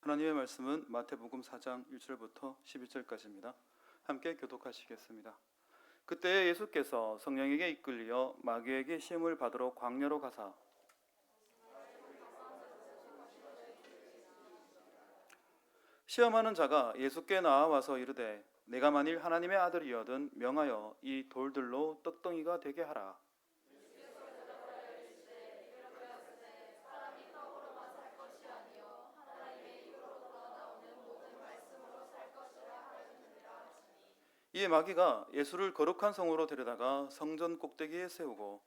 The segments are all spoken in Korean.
하나님의 말씀은 마태복음 4장 1절부터 11절까지입니다. 함께 교독하시겠습니다. 그때 예수께서 성령에게 이끌려 마귀에게 시험을 받으러 광야로 가사 시험하는 자가 예수께 나와서 이르되 내가 만일 하나님의 아들이여든 명하여 이 돌들로 떡덩이가 되게 하라. 이에 마귀가 예수를 거룩한 성으로 데려다가 성전 꼭대기에 세우고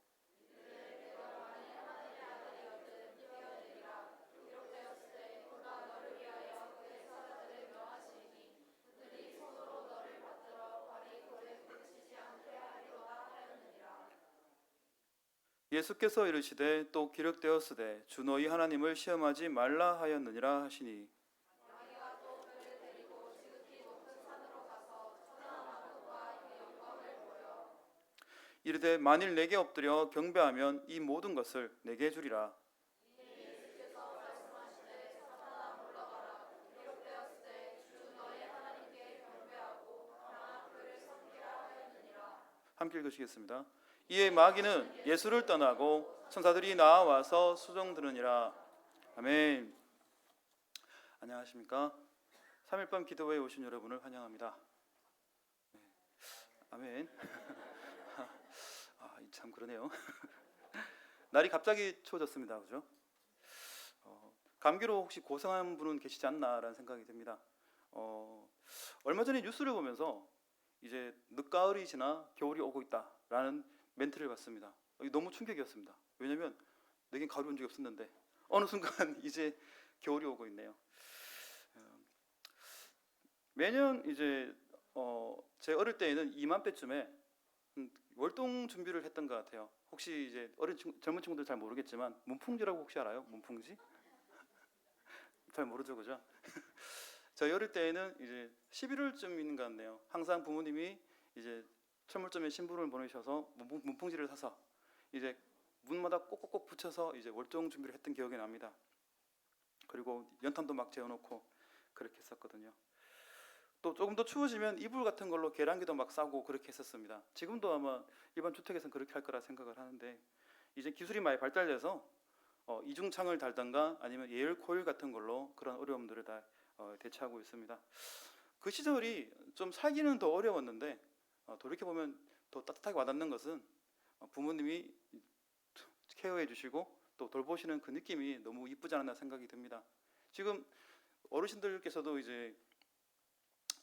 예수께서 이르시되 또 기록되었으되 주 너희 하나님을 시험하지 말라 하였느니라 하시니 이르되 만일 내게 엎드려 경배하면 이 모든 것을 내게 주리라. 함께 읽으시겠습니다. 이에 마귀는 예수를 떠나고 천사들이 나와서 수종드느니라. 아멘. 안녕하십니까? 3일밤 기도회에 오신 여러분을 환영합니다. 네. 아멘. 참 그러네요. 날이 갑자기 추워졌습니다. 그죠? 감기로 혹시 고생한 분은 계시지 않나라는 생각이 듭니다. 얼마 전에 뉴스를 보면서 이제 늦가을이 지나 겨울이 오고 있다라는 멘트를 봤습니다. 너무 충격이었습니다. 왜냐하면 내겐 가을이 온 적이 없었는데 어느 순간 이제 겨울이 오고 있네요. 매년 이제 제 어릴 때에는 이맘때쯤에 월동 준비를 했던 것 같아요. 혹시 이제 젊은 친구들 잘 모르겠지만 문풍지라고 혹시 알아요? 문풍지? 잘 모르죠, 그죠? 저희 어릴 때에는 이제 11월쯤인 것 같네요. 항상 부모님이 이제 철물점에 신부를 보내셔서 문풍지를 사서 이제 문마다 꼭꼭꼭 붙여서 이제 월동 준비를 했던 기억이 납니다. 그리고 연탄도 막 재워놓고 그렇게 했었거든요. 또 조금 더 추워지면 이불 같은 걸로 계량기도 막 싸고 그렇게 했었습니다. 지금도 아마 일반 주택에서는 그렇게 할 거라 생각을 하는데 이제 기술이 많이 발달돼서 이중창을 달던가 아니면 예열 코일 같은 걸로 그런 어려움들을 다 대처하고 있습니다. 그 시절이 좀 살기는 더 어려웠는데 돌이켜보면 더 따뜻하게 와닿는 것은 부모님이 케어해 주시고 또 돌보시는 그 느낌이 너무 이쁘지 않나 생각이 듭니다. 지금 어르신들께서도 이제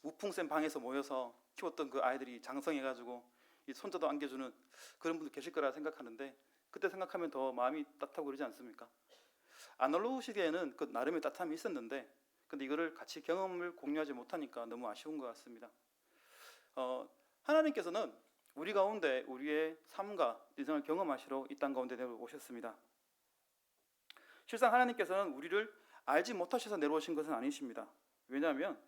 우풍센 방에서 모여서 키웠던 그 아이들이 장성해가지고 이 손자도 안겨주는 그런 분들 계실 거라 생각하는데 그때 생각하면 더 마음이 따뜻하고 그러지 않습니까? 아날로그 시대에는 그 나름의 따뜻함이 있었는데 근데 이거를 같이 경험을 공유하지 못하니까 너무 아쉬운 것 같습니다. 하나님께서는 우리 가운데 우리의 삶과 인생을 경험하시러 이 땅 가운데 내려오셨습니다. 실상 하나님께서는 우리를 알지 못하셔서 내려오신 것은 아니십니다. 왜냐하면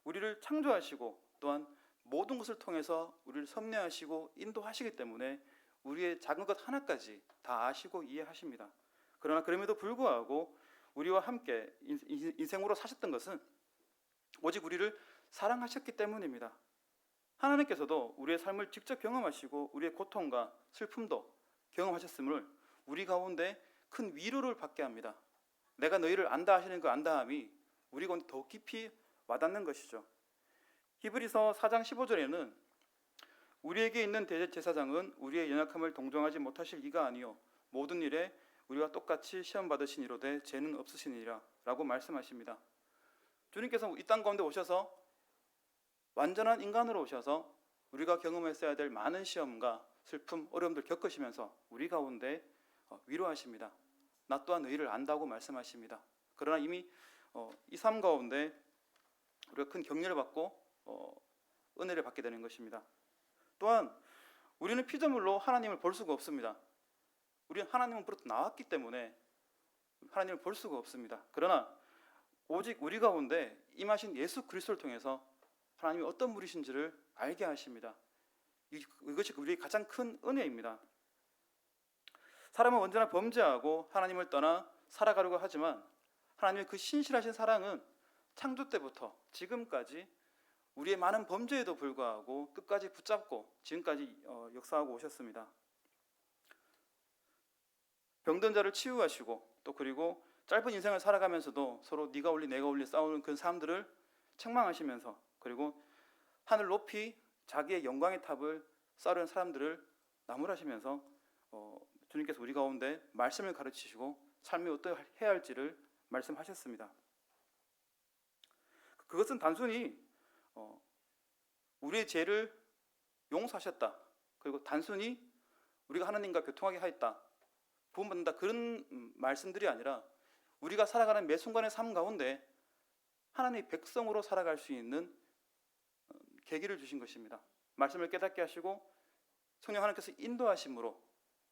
우리를 창조하시고 또한 모든 것을 통해서 우리를 섭리하시고 인도하시기 때문에 우리의 작은 것 하나까지 다 아시고 이해하십니다. 그러나 그럼에도 불구하고 우리와 함께 인생으로 사셨던 것은 오직 우리를 사랑하셨기 때문입니다. 하나님께서도 우리의 삶을 직접 경험하시고 우리의 고통과 슬픔도 경험하셨음을 우리 가운데 큰 위로를 받게 합니다. 내가 너희를 안다 하시는 그 안다함이 우리 가운데 더 깊이 와닿는 것이죠. 히브리서 4장 15절에는 우리에게 있는 대제사장은 우리의 연약함을 동정하지 못하실 이가 아니요 모든 일에 우리와 똑같이 시험 받으신 이로되 죄는 없으시니라 라고 말씀하십니다. 주님께서 이 땅 가운데 오셔서 완전한 인간으로 오셔서 우리가 경험했어야 될 많은 시험과 슬픔, 어려움들 겪으시면서 우리 가운데 위로하십니다. 나 또한 너희를 안다고 말씀하십니다. 그러나 이미 이 삶 가운데 우리가 큰 격려를 받고 은혜를 받게 되는 것입니다. 또한 우리는 피조물로 하나님을 볼 수가 없습니다. 우리는 하나님으로부터 나왔기 때문에 하나님을 볼 수가 없습니다. 그러나 오직 우리 가운데 임하신 예수 그리스도를 통해서 하나님이 어떤 분이신지를 알게 하십니다. 이것이 우리의 가장 큰 은혜입니다. 사람은 언제나 범죄하고 하나님을 떠나 살아가려고 하지만 하나님의 그 신실하신 사랑은 창조 때부터 지금까지 우리의 많은 범죄에도 불구하고 끝까지 붙잡고 지금까지 역사하고 오셨습니다. 병든 자를 치유하시고 또 그리고 짧은 인생을 살아가면서도 서로 네가 올리 내가 올리 싸우는 그 사람들을 책망하시면서 그리고 하늘 높이 자기의 영광의 탑을 쌓으려는 사람들을 나무라시면서 주님께서 우리 가운데 말씀을 가르치시고 삶이 어떻게 해야 할지를 말씀하셨습니다. 그것은 단순히 우리의 죄를 용서하셨다. 그리고 단순히 우리가 하나님과 교통하게 하였다. 구원받는다. 그런 말씀들이 아니라 우리가 살아가는 매 순간의 삶 가운데 하나님의 백성으로 살아갈 수 있는 계기를 주신 것입니다. 말씀을 깨닫게 하시고 성령 하나님께서 인도하심으로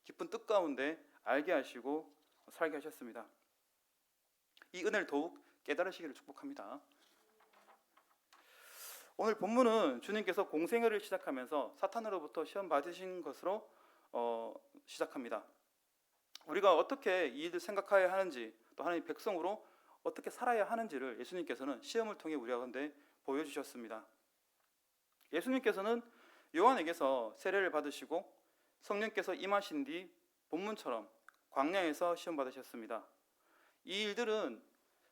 깊은 뜻 가운데 알게 하시고 살게 하셨습니다. 이 은혜를 더욱 깨달으시기를 축복합니다. 오늘 본문은 주님께서 공생애를 시작하면서 사탄으로부터 시험 받으신 것으로 시작합니다. 우리가 어떻게 이 일을 생각해야 하는지 또 하나님의 백성으로 어떻게 살아야 하는지를 예수님께서는 시험을 통해 우리 가운데 보여주셨습니다. 예수님께서는 요한에게서 세례를 받으시고 성령께서 임하신 뒤 본문처럼 광야에서 시험 받으셨습니다. 이 일들은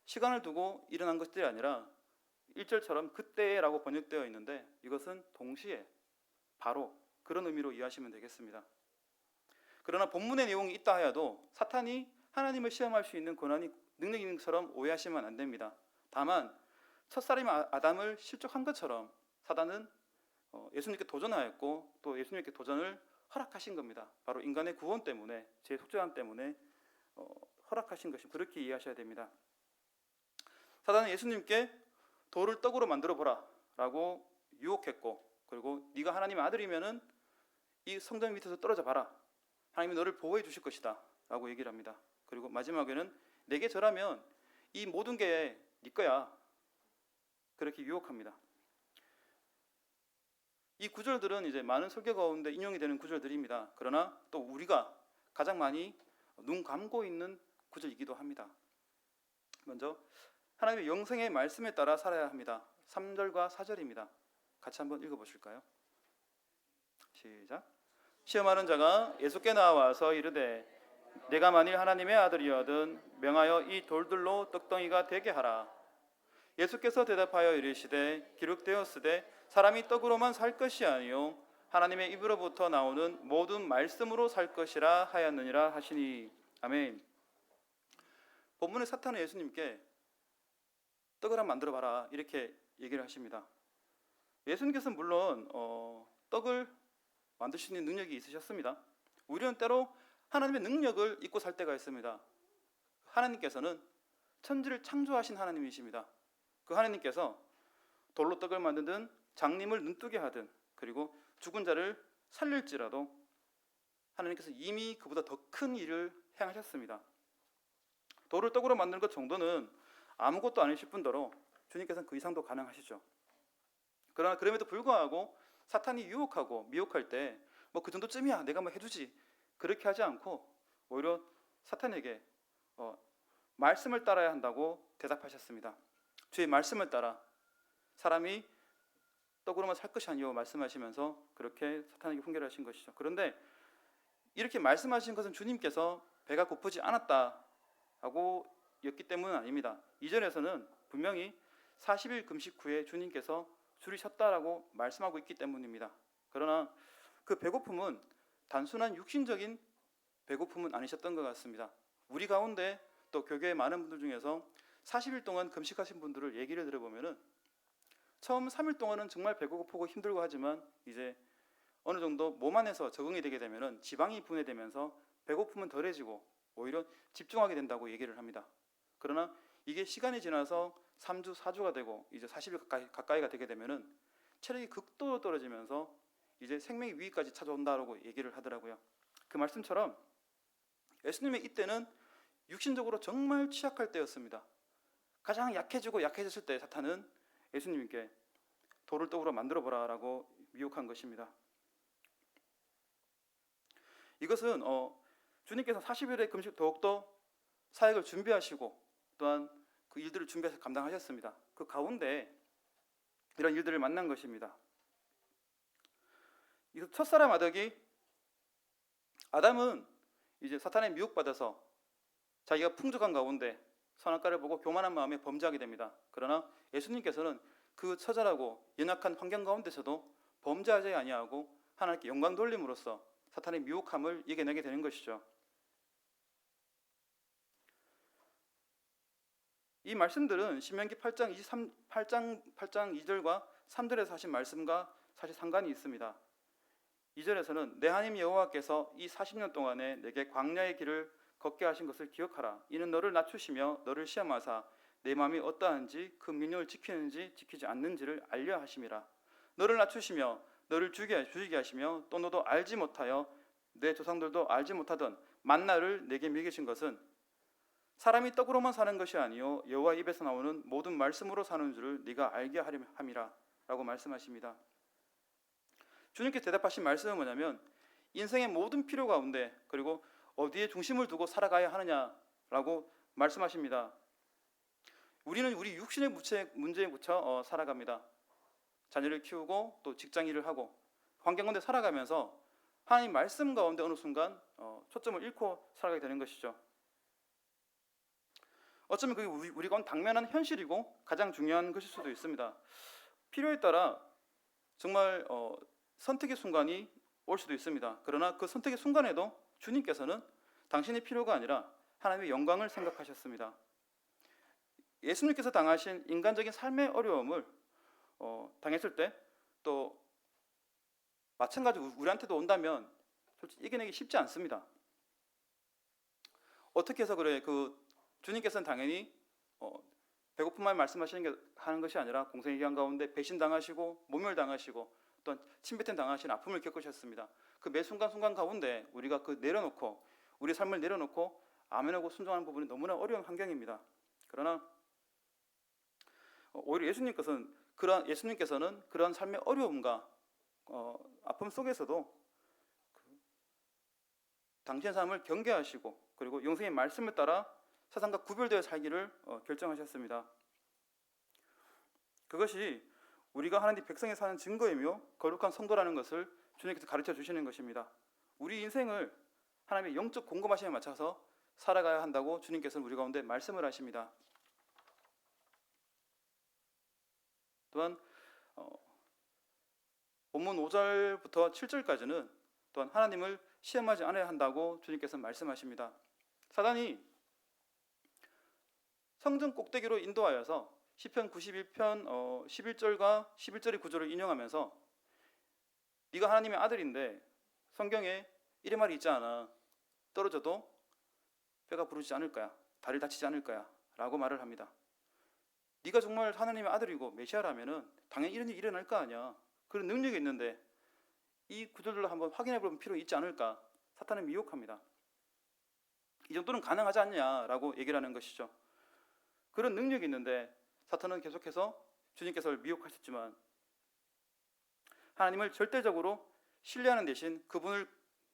시간을 두고 일어난 것들이 아니라 1절처럼 그때라고 번역되어 있는데 이것은 동시에 바로 그런 의미로 이해하시면 되겠습니다. 그러나 본문의 내용이 있다 하여도 사탄이 하나님을 시험할 수 있는 권한이 능력이 있는 것처럼 오해하시면 안 됩니다. 다만 첫사람 아담을 실족한 것처럼 사단은 예수님께 도전하였고 또 예수님께 도전을 허락하신 겁니다. 바로 인간의 구원 때문에 제 속죄함 때문에 허락하신 것이 그렇게 이해하셔야 됩니다. 사단은 예수님께 돌을 떡으로 만들어 보라 라고 유혹했고 그리고 네가 하나님의 아들이면은 이 성전 밑에서 떨어져 봐라. 하나님이 너를 보호해 주실 것이다 라고 얘기를 합니다. 그리고 마지막에는 내게 절하면 이 모든 게 네 거야 그렇게 유혹합니다. 이 구절들은 이제 많은 설교 가운데 인용이 되는 구절들입니다. 그러나 또 우리가 가장 많이 눈 감고 있는 구절이기도 합니다. 먼저 하나님의 영생의 말씀에 따라 살아야 합니다. 3절과 4절입니다. 같이 한번 읽어보실까요? 시작. 시험하는 자가 예수께 나와서 이르되 내가 만일 하나님의 아들이거든 명하여 이 돌들로 떡덩이가 되게 하라. 예수께서 대답하여 이르시되 기록되었으되 사람이 떡으로만 살 것이 아니요 하나님의 입으로부터 나오는 모든 말씀으로 살 것이라 하였느니라 하시니. 아멘. 본문의 사탄은 예수님께 떡을 한번 만들어 봐라 이렇게 얘기를 하십니다. 예수님께서는 물론 떡을 만들 수 있는 능력이 있으셨습니다. 우리는 때로 하나님의 능력을 잊고 살 때가 있습니다. 하나님께서는 천지를 창조하신 하나님이십니다. 그 하나님께서 돌로 떡을 만드든 장님을 눈뜨게 하든 그리고 죽은 자를 살릴지라도 하나님께서 이미 그보다 더 큰 일을 행하셨습니다. 돌을 떡으로 만드는 것 정도는 아무것도 아니실 뿐더러 주님께서는 그 이상도 가능하시죠. 그러나 그럼에도 불구하고 사탄이 유혹하고 미혹할 때 뭐 그 정도쯤이야 내가 뭐 해주지 그렇게 하지 않고 오히려 사탄에게 말씀을 따라야 한다고 대답하셨습니다. 주의 말씀을 따라 사람이 떡으로만 살 것이 아니오 말씀하시면서 그렇게 사탄에게 훈계를 하신 것이죠. 그런데 이렇게 말씀하신 것은 주님께서 배가 고프지 않았다고 였기 때문은 아닙니다. 이전에서는 분명히 40일 금식 후에 주님께서 줄이셨다라고 말씀하고 있기 때문입니다. 그러나 그 배고픔은 단순한 육신적인 배고픔은 아니셨던 것 같습니다. 우리 가운데 또 교회의 많은 분들 중에서 40일 동안 금식하신 분들을 얘기를 들어보면은 처음 3일 동안은 정말 배고프고 힘들고 하지만 이제 어느 정도 몸 안에서 적응이 되게 되면은 지방이 분해되면서 배고픔은 덜해지고 오히려 집중하게 된다고 얘기를 합니다. 그러나 이게 시간이 지나서 3주, 4주가 되고 이제 40일 가까이가 되게 되면은 체력이 극도로 떨어지면서 이제 생명의 위기까지 찾아온다라고 얘기를 하더라고요. 그 말씀처럼 예수님의 이때는 육신적으로 정말 취약할 때였습니다. 가장 약해지고 약해졌을 때 사탄은 예수님께 돌을 떡으로 만들어 보라라고 미혹한 것입니다. 이것은 주님께서 40일의 금식 더욱더 사역을 준비하시고 또한 그 일들을 준비해서 감당하셨습니다. 그 가운데 이런 일들을 만난 것입니다. 이 첫사람 아담은 이제 사탄에 미혹받아서 자기가 풍족한 가운데 선악과를 보고 교만한 마음에 범죄하게 됩니다. 그러나 예수님께서는 그 처절하고 연약한 환경 가운데서도 범죄하지 아니하고 하나님께 영광 돌림으로써 사탄의 미혹함을 이겨내게 되는 것이죠. 이 말씀들은 신명기 8장 2절과 3절에서 하신 말씀과 사실 상관이 있습니다. 2절에서는 내 하나님 여호와께서 이 40년 동안에 내게 광야의 길을 걷게 하신 것을 기억하라. 이는 너를 낮추시며 너를 시험하사 내 마음이 어떠한지 그 명령을 지키는지 지키지 않는지를 알려 하심이라. 너를 낮추시며 너를 죽이게 하시며 또 너도 알지 못하여 내 조상들도 알지 못하던 만나를 내게 먹이신 것은 사람이 떡으로만 사는 것이 아니요 여호와 입에서 나오는 모든 말씀으로 사는 줄을 네가 알게 하려 함이라 라고 말씀하십니다. 주님께서 대답하신 말씀은 뭐냐면 인생의 모든 필요 가운데 그리고 어디에 중심을 두고 살아가야 하느냐라고 말씀하십니다. 우리는 우리 육신의 문제에 묻혀 살아갑니다. 자녀를 키우고 또 직장 일을 하고 환경 가운데 살아가면서 하나님 말씀 가운데 어느 순간 초점을 잃고 살아가게 되는 것이죠. 어쩌면 그게 우리가 당면한 현실이고 가장 중요한 것일 수도 있습니다. 필요에 따라 정말 선택의 순간이 올 수도 있습니다. 그러나 그 선택의 순간에도 주님께서는 당신의 필요가 아니라 하나님의 영광을 생각하셨습니다. 예수님께서 당하신 인간적인 삶의 어려움을 당했을 때 또 마찬가지로 우리한테도 온다면 솔직히 이겨내기 쉽지 않습니다. 어떻게 해서 그래? 주님께서는 당연히 배고픈 말 말씀하시는 하는 것이 아니라 공생의 기간 가운데 배신당하시고 모멸당하시고 또한 침뱉음 당하신 아픔을 겪으셨습니다. 그 매 순간순간 가운데 우리가 우리 삶을 내려놓고 아멘하고 순종하는 부분이 너무나 어려운 환경입니다. 그러나 오히려 예수님께서는 그러한 삶의 어려움과 아픔 속에서도 당신의 삶을 경계하시고 그리고 영생의 말씀을 따라 세상과 구별되어 살기를 결정하셨습니다. 그것이 우리가 하나님 백성에 사는 증거이며 거룩한 성도라는 것을 주님께서 가르쳐 주시는 것입니다. 우리 인생을 하나님의 영적 공급하심에 맞춰서 살아가야 한다고 주님께서는 우리 가운데 말씀을 하십니다. 또한 본문 5절부터 7절까지는 또한 하나님을 시험하지 않아야 한다고 주님께서는 말씀하십니다. 사단이 성전 꼭대기로 인도하여서 시편 91편 11절과 11절의 구절을 인용하면서 네가 하나님의 아들인데 성경에 이런 말이 있지 않아. 떨어져도 뼈가 부러지지 않을 거야. 다리를 다치지 않을 거야. 라고 말을 합니다. 네가 정말 하나님의 아들이고 메시아라면은 당연히 이런 일이 일어날 거 아니야. 그런 능력이 있는데 이 구절들로 한번 확인해 볼 필요 있지 않을까? 사탄은 미혹합니다. 이 정도는 가능하지 않냐라고 얘기를 하는 것이죠. 그런 능력이 있는데 사탄은 계속해서 주님께서를 미혹하셨지만 하나님을 절대적으로 신뢰하는 대신 그분을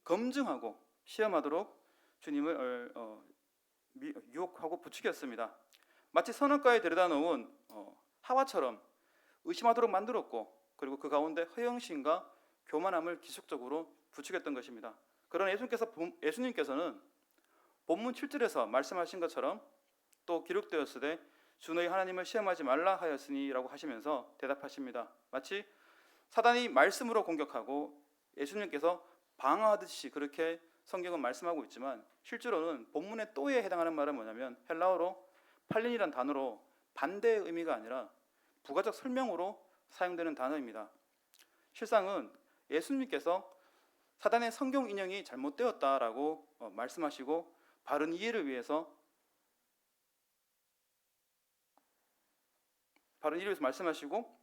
검증하고 시험하도록 주님을 유혹하고 부추겼습니다. 마치 선악과에 데려다 놓은 하와처럼 의심하도록 만들었고 그리고 그 가운데 허영심과 교만함을 기속적으로 부추겼던 것입니다. 그러나 예수님께서는 본문 7절에서 말씀하신 것처럼 또 기록되었으되 주 너희 하나님을 시험하지 말라 하였으니 라고 하시면서 대답하십니다. 마치 사단이 말씀으로 공격하고 예수님께서 방어하듯이 그렇게 성경은 말씀하고 있지만 실제로는 본문의 또에 해당하는 말은 뭐냐면 헬라어로 팔린이란 단어로 반대의 의미가 아니라 부가적 설명으로 사용되는 단어입니다. 실상은 예수님께서 사단의 성경 인용이 잘못되었다라고 말씀하시고 바른 이해를 위해서 말씀하시고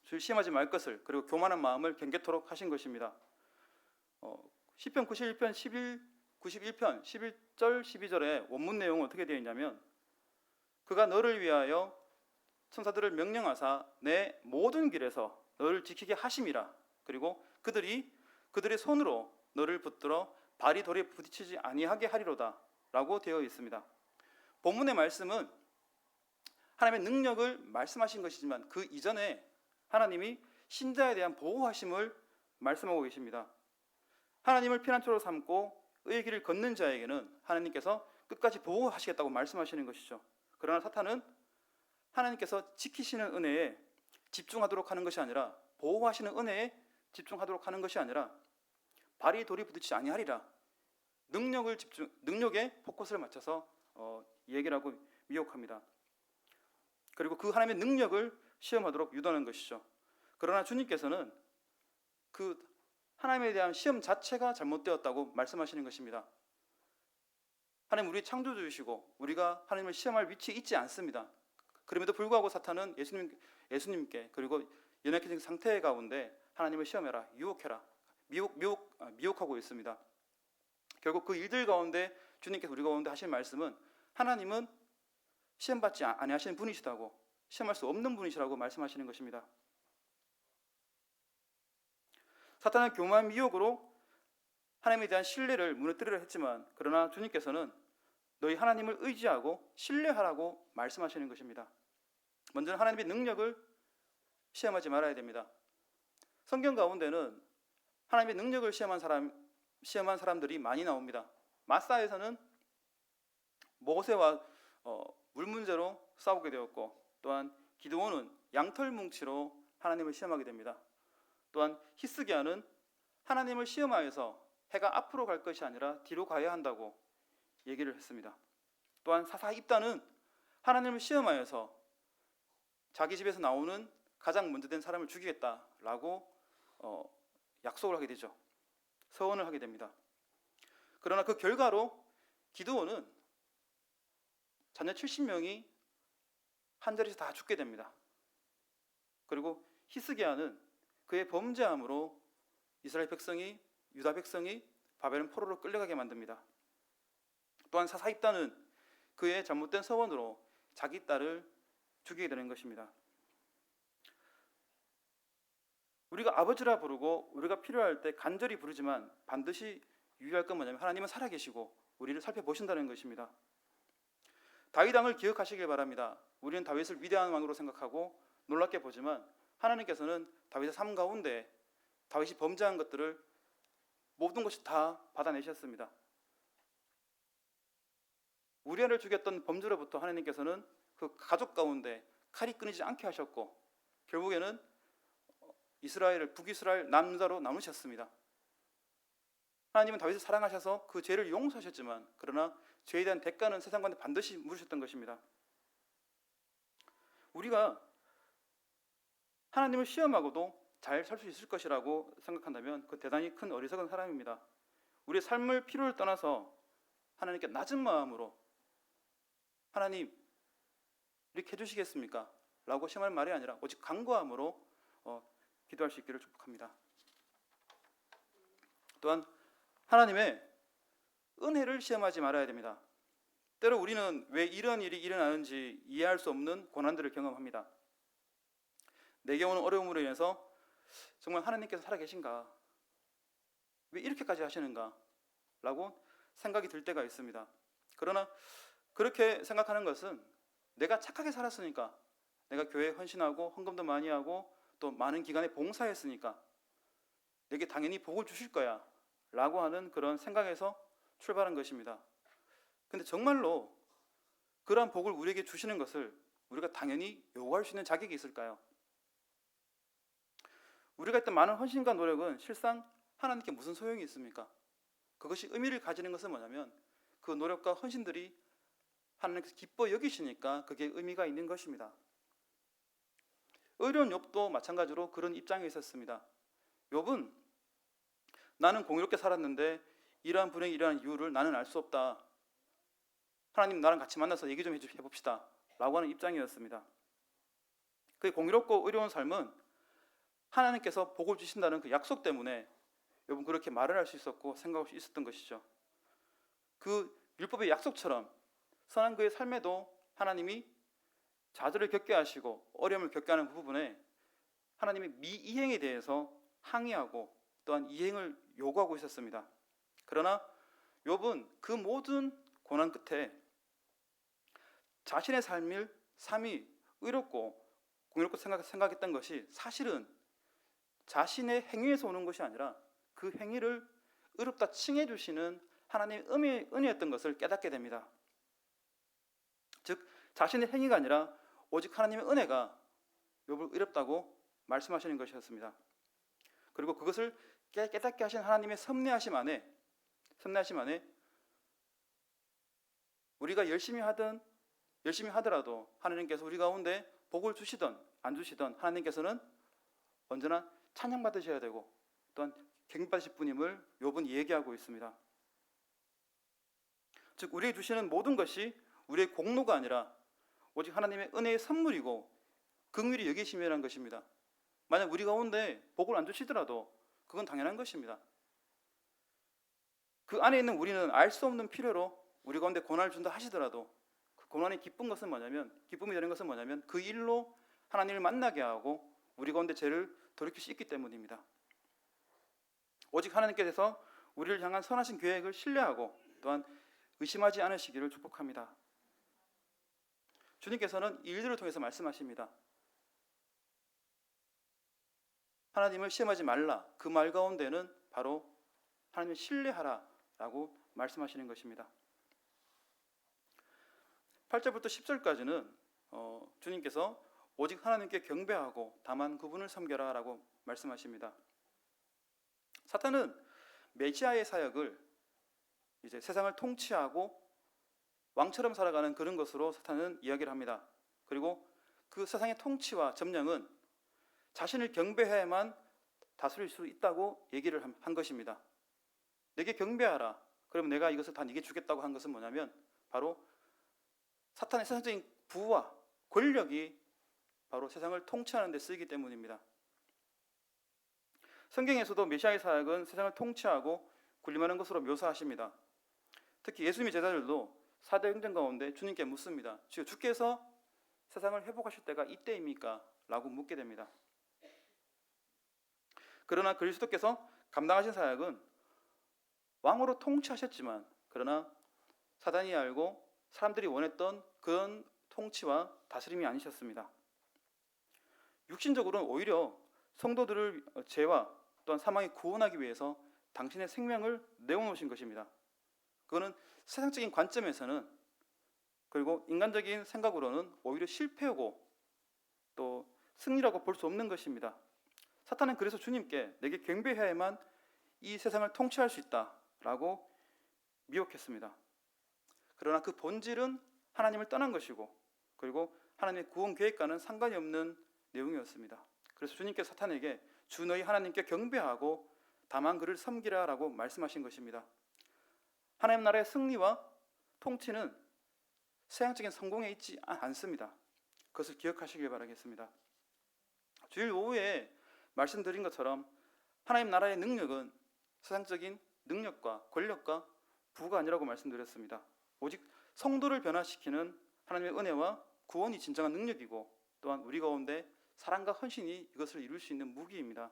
주를 시험하지 말 것을 그리고 교만한 마음을 경계토록 하신 것입니다. 시편 91편 11편 11절 12절의 원문 내용은 어떻게 되어 있냐면 그가 너를 위하여 천사들을 명령하사 내 모든 길에서 너를 지키게 하심이라. 그리고 그들의 손으로 너를 붙들어 발이 돌에 부딪히지 아니하게 하리로다 라고 되어 있습니다. 본문의 말씀은 하나님의 능력을 말씀하신 것이지만 그 이전에 하나님이 신자에 대한 보호하심을 말씀하고 계십니다. 하나님을 피난처로 삼고 의의 길을 걷는 자에게는 하나님께서 끝까지 보호하시겠다고 말씀하시는 것이죠. 그러나 사탄은 하나님께서 지키시는 은혜에 집중하도록 하는 것이 아니라, 보호하시는 은혜에 집중하도록 하는 것이 아니라 발이 돌이 부딪히지 아니하리라, 능력에 포커스를 맞춰서 얘기를 하고 미혹합니다. 그리고 그 하나님의 능력을 시험하도록 유도하는 것이죠. 그러나 주님께서는 그 하나님에 대한 시험 자체가 잘못되었다고 말씀하시는 것입니다. 하나님 우리 창조주이시고 우리가 하나님을 시험할 위치에 있지 않습니다. 그럼에도 불구하고 사탄은 예수님께 그리고 연약해진 상태 가운데 하나님을 시험해라, 유혹해라, 미혹하고 있습니다. 결국 그 일들 가운데 주님께서 우리 가운데 하신 말씀은 하나님은 시험받지 아니하시는 분이시다고, 시험할 수 없는 분이시라고 말씀하시는 것입니다. 사탄은 교만 미혹으로 하나님에 대한 신뢰를 무너뜨리려 했지만, 그러나 주님께서는 너희 하나님을 의지하고 신뢰하라고 말씀하시는 것입니다. 먼저는 하나님의 능력을 시험하지 말아야 됩니다. 성경 가운데는 하나님의 능력을 시험한 사람들이 많이 나옵니다. 마사에서는 모세와 물 문제로 싸우게 되었고, 또한 기드온은 양털 뭉치로 하나님을 시험하게 됩니다. 또한 히스기야는 하나님을 시험하여서 해가 앞으로 갈 것이 아니라 뒤로 가야 한다고 얘기를 했습니다. 또한 사사 입다는 하나님을 시험하여서 자기 집에서 나오는 가장 먼저 된 사람을 죽이겠다라고 약속을 하게 되죠. 서원을 하게 됩니다. 그러나 그 결과로 기드온은 자녀 70명이 한 자리에서 다 죽게 됩니다. 그리고 히스기야는 그의 범죄함으로 이스라엘 백성이, 유다 백성이 바벨론 포로로 끌려가게 만듭니다. 또한 사사 입다는 그의 잘못된 서원으로 자기 딸을 죽이게 되는 것입니다. 우리가 아버지라 부르고 우리가 필요할 때 간절히 부르지만 반드시 유의할 건 뭐냐면, 하나님은 살아계시고 우리를 살펴보신다는 것입니다. 다윗 왕을 기억하시길 바랍니다. 우리는 다윗을 위대한 왕으로 생각하고 놀랍게 보지만 하나님께서는 다윗의 삶 가운데 다윗이 범죄한 것들을 모든 것이 다 받아내셨습니다. 우리아를 죽였던 범죄로부터 하나님께서는 그 가족 가운데 칼이 끊이지 않게 하셨고, 결국에는 이스라엘을 북이스라엘 남유다로 나누셨습니다. 하나님은 다윗을 사랑하셔서 그 죄를 용서하셨지만, 그러나 죄에 대한 대가는 세상 가운데 반드시 물으셨던 것입니다. 우리가 하나님을 시험하고도 잘 살 수 있을 것이라고 생각한다면 그 대단히 큰 어리석은 사람입니다. 우리의 삶을 필요를 떠나서 하나님께 낮은 마음으로 하나님 이렇게 해주시겠습니까? 라고 시험할 말이 아니라 오직 간구함으로 기도할 수 있기를 축복합니다. 또한 하나님의 은혜를 시험하지 말아야 됩니다. 때로 우리는 왜 이런 일이 일어나는지 이해할 수 없는 고난들을 경험합니다. 내게 오는 어려움으로 인해서 정말 하나님께서 살아계신가? 왜 이렇게까지 하시는가? 라고 생각이 들 때가 있습니다. 그러나 그렇게 생각하는 것은 내가 착하게 살았으니까, 내가 교회에 헌신하고 헌금도 많이 하고 또 많은 기간에 봉사했으니까 내게 당연히 복을 주실 거야 라고 하는 그런 생각에서 출발한 것입니다. 근데 정말로 그러한 복을 우리에게 주시는 것을 우리가 당연히 요구할 수 있는 자격이 있을까요? 우리가 했던 많은 헌신과 노력은 실상 하나님께 무슨 소용이 있습니까? 그것이 의미를 가지는 것은 뭐냐면 그 노력과 헌신들이 하나님께서 기뻐 여기시니까 그게 의미가 있는 것입니다. 의로운 욥도 마찬가지로 그런 입장에 있었습니다. 욥은 나는 공의롭게 살았는데 이러한 불행이 일어난 이유를 나는 알 수 없다. 하나님 나랑 같이 만나서 얘기 좀 해봅시다 라고 하는 입장이었습니다. 그의 공의롭고 의로운 삶은 하나님께서 복을 주신다는 그 약속 때문에 욥은 그렇게 말을 할 수 있었고 생각할 수 있었던 것이죠. 그 율법의 약속처럼 선한 그의 삶에도 하나님이 좌절을 겪게 하시고 어려움을 겪게 하는 부분에 하나님의 미이행에 대해서 항의하고 또한 이행을 요구하고 있었습니다. 그러나 욥은 그 모든 고난 끝에 자신의 삶을 삶이 의롭고 공의롭고 생각했던 것이 사실은 자신의 행위에서 오는 것이 아니라 그 행위를 의롭다 칭해 주시는 하나님의 은혜였던 것을 깨닫게 됩니다. 즉 자신의 행위가 아니라 오직 하나님의 은혜가 욥을 의롭다고 말씀하시는 것이었습니다. 그리고 그것을 깨닫게 하신 하나님의 섭리하심 안에 우리가 열심히 하더라도 하나님께서 우리 가운데 복을 주시던 안 주시던 하나님께서는 언제나 찬양받으셔야 되고 또한 경배받으실 분임을 욥은 얘기하고 있습니다. 즉 우리에게 주시는 모든 것이 우리의 공로가 아니라 오직 하나님의 은혜의 선물이고 긍휼히 여기심이라는 것입니다. 만약 우리 가운데 복을 안 주시더라도 그건 당연한 것입니다. 그 안에 있는 우리는 알 수 없는 필요로 우리 가운데 고난을 준다 하시더라도 그 고난의 기쁨이 되는 것은 뭐냐면 그 일로 하나님을 만나게 하고 우리 가운데 죄를 돌이킬 수 있기 때문입니다. 오직 하나님께서 우리를 향한 선하신 계획을 신뢰하고 또한 의심하지 않으시기를 축복합니다. 주님께서는 이 일들을 통해서 말씀하십니다. 하나님을 시험하지 말라. 그 말 가운데는 바로 하나님을 신뢰하라라고 말씀하시는 것입니다. 8절부터 10절까지는 주님께서 오직 하나님께 경배하고 다만 그분을 섬겨라라고 말씀하십니다. 사탄은 메시아의 사역을 이제 세상을 통치하고 왕처럼 살아가는 그런 것으로 사탄은 이야기를 합니다. 그리고 그 세상의 통치와 점령은 자신을 경배해야만 다스릴 수 있다고 얘기를 한 것입니다. 내게 경배하라. 그러면 내가 이것을 다 네게 주겠다고 한 것은 뭐냐면 바로 사탄의 세상적인 부와 권력이 바로 세상을 통치하는 데 쓰이기 때문입니다. 성경에서도 메시아의 사역은 세상을 통치하고 군림하는 것으로 묘사하십니다. 특히 예수님의 제자들도 사도행전 가운데 주님께 묻습니다. 주께서 세상을 회복하실 때가 이때입니까? 라고 묻게 됩니다. 그러나 그리스도께서 감당하신 사역은 왕으로 통치하셨지만 그러나 사단이 알고 사람들이 원했던 그런 통치와 다스림이 아니셨습니다. 육신적으로는 오히려 성도들을 죄와 또한 사망에 구원하기 위해서 당신의 생명을 내어놓으신 것입니다. 그거는 세상적인 관점에서는 그리고 인간적인 생각으로는 오히려 실패하고 또 승리라고 볼 수 없는 것입니다. 사탄은 그래서 주님께 내게 경배해야만 이 세상을 통치할 수 있다라고 미혹했습니다. 그러나 그 본질은 하나님을 떠난 것이고 그리고 하나님의 구원 계획과는 상관이 없는 내용이었습니다. 그래서 주님께서 사탄에게 주 너희 하나님께 경배하고 다만 그를 섬기라라고 말씀하신 것입니다. 하나님 나라의 승리와 통치는 세상적인 성공에 있지 않습니다. 그것을 기억하시길 바라겠습니다. 주일 오후에 말씀드린 것처럼 하나님 나라의 능력은 세상적인 능력과 권력과 부가 아니라고 말씀드렸습니다. 오직 성도를 변화시키는 하나님의 은혜와 구원이 진정한 능력이고 또한 우리 가운데 사랑과 헌신이 이것을 이룰 수 있는 무기입니다.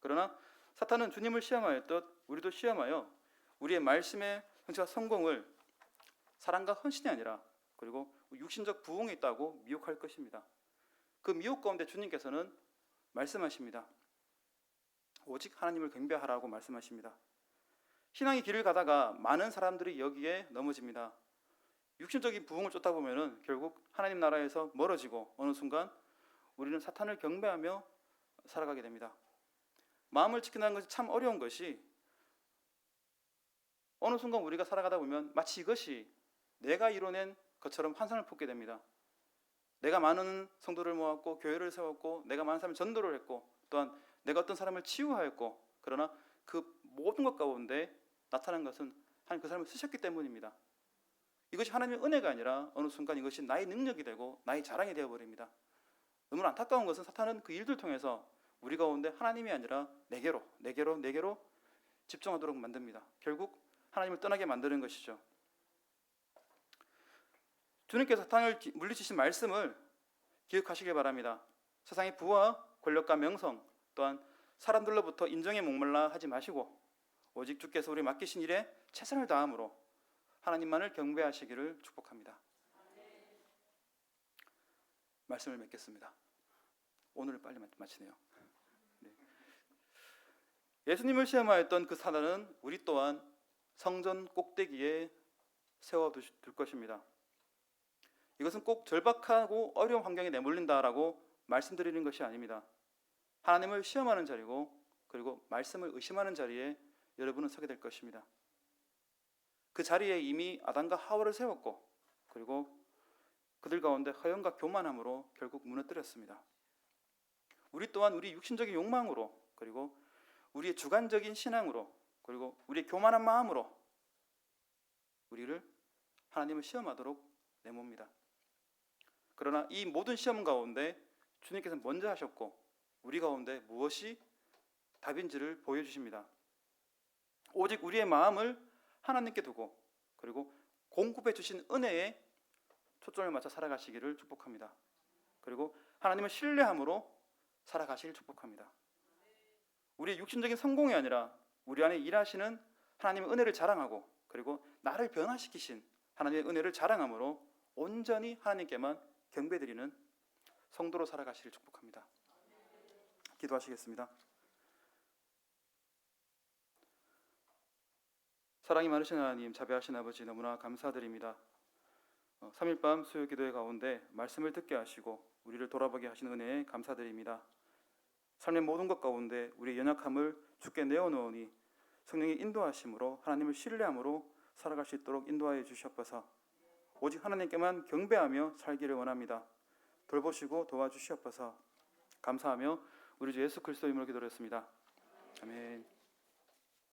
그러나 사탄은 주님을 시험하였듯 우리도 시험하여 우리의 말씀의 형체와 성공을 사랑과 헌신이 아니라 그리고 육신적 부흥에 있다고 미혹할 것입니다. 그 미혹 가운데 주님께서는 말씀하십니다. 오직 하나님을 경배하라고 말씀하십니다. 신앙의 길을 가다가 많은 사람들이 여기에 넘어집니다. 육신적인 부흥을 쫓다 보면은 결국 하나님 나라에서 멀어지고 어느 순간 우리는 사탄을 경배하며 살아가게 됩니다. 마음을 지킨다는 것이 참 어려운 것이 어느 순간 우리가 살아가다 보면 마치 이것이 내가 이뤄낸 것처럼 환상을 품게 됩니다. 내가 많은 성도를 모았고 교회를 세웠고 내가 많은 사람을 전도를 했고 또한 내가 어떤 사람을 치유하였고 그러나 그 모든 것 가운데 나타난 것은 하나님 그 사람을 쓰셨기 때문입니다. 이것이 하나님의 은혜가 아니라 어느 순간 이것이 나의 능력이 되고 나의 자랑이 되어버립니다. 너무나 안타까운 것은 사탄은 그 일들 통해서 우리 가운데 하나님이 아니라 내게로 집중하도록 만듭니다. 결국 하나님을 떠나게 만드는 것이죠. 주님께서 사탄을 물리치신 말씀을 기억하시길 바랍니다. 세상의 부와 권력과 명성 또한 사람들로부터 인정에 목말라 하지 마시고 오직 주께서 우리 맡기신 일에 최선을 다함으로 하나님만을 경배하시기를 축복합니다. 말씀을 맺겠습니다. 오늘 빨리 마치네요. 네. 예수님을 시험하였던 그 사단은 우리 또한 성전 꼭대기에 세워둘 것입니다. 이것은 꼭 절박하고 어려운 환경에 내몰린다라고 말씀드리는 것이 아닙니다. 하나님을 시험하는 자리고, 그리고 말씀을 의심하는 자리에 여러분은 서게 될 것입니다. 그 자리에 이미 아담과 하와를 세웠고, 그리고 그들 가운데 허영과 교만함으로 결국 무너뜨렸습니다. 우리 또한 우리 육신적인 욕망으로, 그리고 우리의 주관적인 신앙으로, 그리고 우리의 교만한 마음으로 우리를 하나님을 시험하도록 내멉니다. 그러나 이 모든 시험 가운데 주님께서 먼저 하셨고, 우리 가운데 무엇이 답인지를 보여주십니다. 오직 우리의 마음을 하나님께 두고, 그리고 공급해 주신 은혜에 초점을 맞춰 살아가시기를 축복합니다. 그리고 하나님을 신뢰함으로 살아가시길 축복합니다. 우리의 육신적인 성공이 아니라 우리 안에 일하시는 하나님의 은혜를 자랑하고, 그리고 나를 변화시키신 하나님의 은혜를 자랑함으로 온전히 하나님께만 경배드리는 성도로 살아가시길 축복합니다. 기도하시겠습니다. 사랑이 많으신 하나님, 자비하신 아버지, 너무나 감사드립니다. 3일밤 수요 기도회 가운데 말씀을 듣게 하시고 우리를 돌아보게 하신 은혜에 감사드립니다. 삶의 모든 것 가운데 우리의 연약함을 주께 내어놓으니 성령의 인도하심으로 하나님을 신뢰함으로 살아갈 수 있도록 인도하여 주시옵소서. 오직 하나님께만 경배하며 살기를 원합니다. 돌보시고 도와주시옵소서. 감사하며 우리 주 예수 그리스도 이름으로 기도했습니다. 아멘.